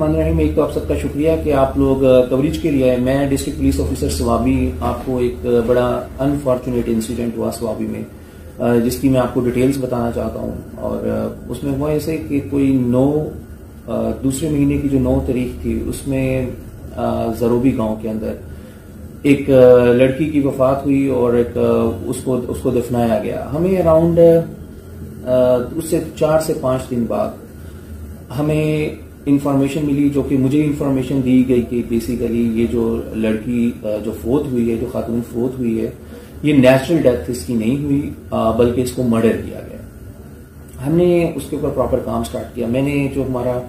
बिस्मिल्लाहिर्रहमानिर्रहीम। एक तो आप सबका शुक्रिया कि आप लोग कवरेज के लिए आए। मैं डिस्ट्रिक्ट पुलिस ऑफिसर स्वाबी, आपको एक बड़ा अनफॉर्चुनेट इंसिडेंट हुआ स्वाबी में, जिसकी मैं आपको डिटेल्स बताना चाहता हूँ। और उसमें हुआ ऐसे कि कोई दूसरे महीने की जो 9 तारीख थी, उसमें जरोबी गांव के अंदर एक लड़की की वफात हुई और एक उसको दफनाया गया। हमें अराउंड उससे 4 से 5 दिन बाद हमें इंफॉर्मेशन मिली, जो कि मुझे इंफॉर्मेशन दी गई कि बेसिकली ये जो लड़की जो फोत हुई है, जो खातून फोत हुई है, ये नेचुरल डेथ इसकी नहीं हुई, बल्कि इसको मर्डर किया गया। हमने उसके ऊपर प्रॉपर काम स्टार्ट किया। मैंने जो हमारा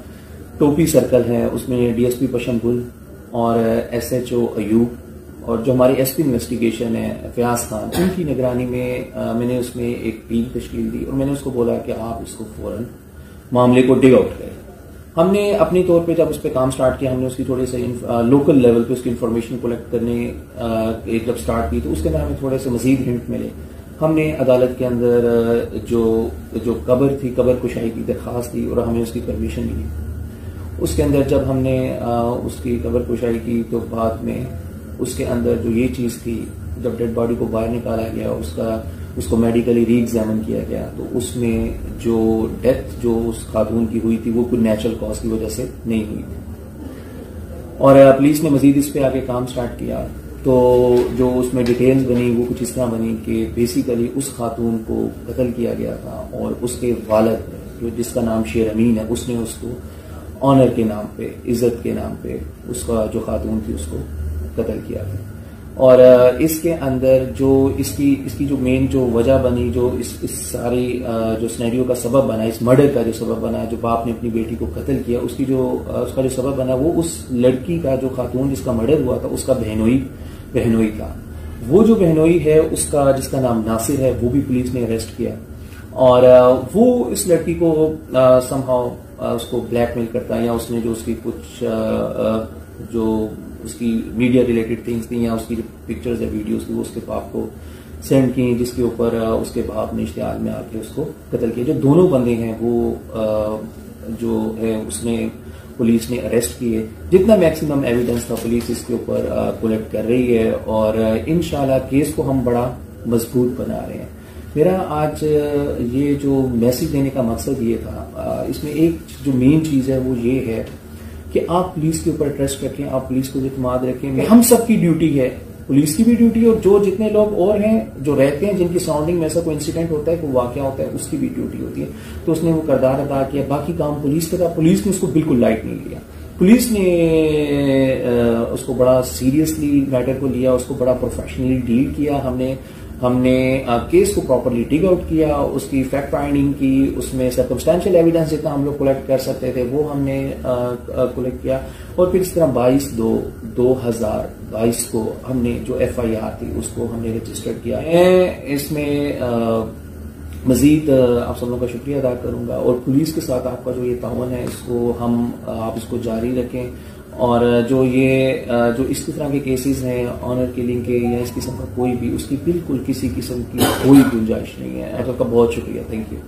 टोपी सर्कल है उसमें डीएसपी पशमगुल और एसएचओ अयूब और जो हमारी एसपी इन्वेस्टिगेशन है फयाज खान, उनकी निगरानी में मैंने उसमें एक टीम तश्कील दी और मैंने उसको बोला कि आप इसको फौरन मामले को डिग आउट करें। हमने अपनी तौर पे जब उस पर काम स्टार्ट किया, हमने उसकी थोड़े से लोकल लेवल पे उसकी इन्फॉर्मेशन कलेक्ट करने जब स्टार्ट की, तो उसके अंदर हमें थोड़े से मजीद हिंट मिले। हमने अदालत के अंदर जो कब्र थी, कब्र कुशाई की दरख्वास्त दी और हमें उसकी परमिशन मिली। उसके अंदर जब हमने उसकी कब्र कुशाई की, तो बाद में उसके अंदर जो ये चीज थी, जब डेड बॉडी को बाहर निकाला गया, उसको मेडिकली री एग्जामिन किया गया, तो उसमें जो डेथ जो उस खातून की हुई थी वो कोई नेचुरल कॉज की वजह से नहीं हुई थी। और पुलिस ने मजीद इस पे आगे काम स्टार्ट किया। तो जो उसमें डिटेल्स बनी वो कुछ इस तरह बनी कि बेसिकली उस खातून को कत्ल किया गया था और उसके वालिद, जो जिसका नाम शेर अमीन है, उसने उसको ऑनर के नाम पे, इज्जत के नाम पे उसका जो खातून थी उसको कत्ल किया था। और इसके अंदर जो इसकी जो मेन जो वजह बनी, जो इस सारी जो सिनेरियो का सबब बना, इस मर्डर का जो सबब बना, जो बाप ने अपनी बेटी को कत्ल किया, उसका जो सबब बना, वो उस लड़की का, जो खातून जिसका मर्डर हुआ था, उसका बहनोई था। वो जो बहनोई है उसका, जिसका नाम नासिर है, वो भी पुलिस ने अरेस्ट किया। और वो इस लड़की को समहाउ उसको ब्लैकमेल करता है, या उसने जो उसकी कुछ जो उसकी मीडिया रिलेटेड थिंग्स थी, या उसकी जो पिक्चर्स या वीडियोस थी, वो उसके बाप को सेंड की, जिसके ऊपर उसके बाप ने इश्तिहार में आके उसको कत्ल किया। जो दोनों बंदे हैं वो जो है उसने पुलिस ने अरेस्ट किए। जितना मैक्सिमम एविडेंस था पुलिस इसके ऊपर कलेक्ट कर रही है और इंशाल्लाह केस को हम बड़ा मजबूत बना रहे हैं। मेरा आज ये जो मैसेज देने का मकसद ये था, इसमें एक जो मेन चीज है वो ये है कि आप पुलिस के ऊपर ट्रस्ट रखें, आप पुलिस को इत्मीनान रखें। हम सबकी ड्यूटी है, पुलिस की भी ड्यूटी है, और जो जितने लोग और हैं जो रहते हैं, जिनकी सराउंडिंग में ऐसा कोई इंसिडेंट होता है, कोई वाकया होता है, उसकी भी ड्यूटी होती है। तो उसने वो किरदार अदा किया। बाकी काम पुलिस का था, पुलिस ने उसको बिल्कुल लाइट नहीं लिया। पुलिस ने उसको बड़ा सीरियसली मैटर को लिया, उसको बड़ा प्रोफेशनली डील किया। हमने केस को प्रॉपरली डिग आउट किया, उसकी फैक्ट फाइंडिंग की, उसमें सर्कमस्टेंशियल एविडेंस जितना हम लोग कलेक्ट कर सकते थे वो हमने कलेक्ट किया। और फिर इस तरह 22/2/2022 को हमने जो FIR थी उसको हमने रजिस्टर्ड किया। मैं इसमें मजीद आप सब लोगों का शुक्रिया अदा करूंगा, और पुलिस के साथ आपका जो ये ताउन है इसको आप इसको जारी रखें। और जो इस तरह के केसेस हैं ऑनर किलिंग के या इस किस्म का कोई भी, उसकी बिल्कुल किसी किस्म की कोई गुंजाइश नहीं है। आप सबका बहुत शुक्रिया, थैंक यू।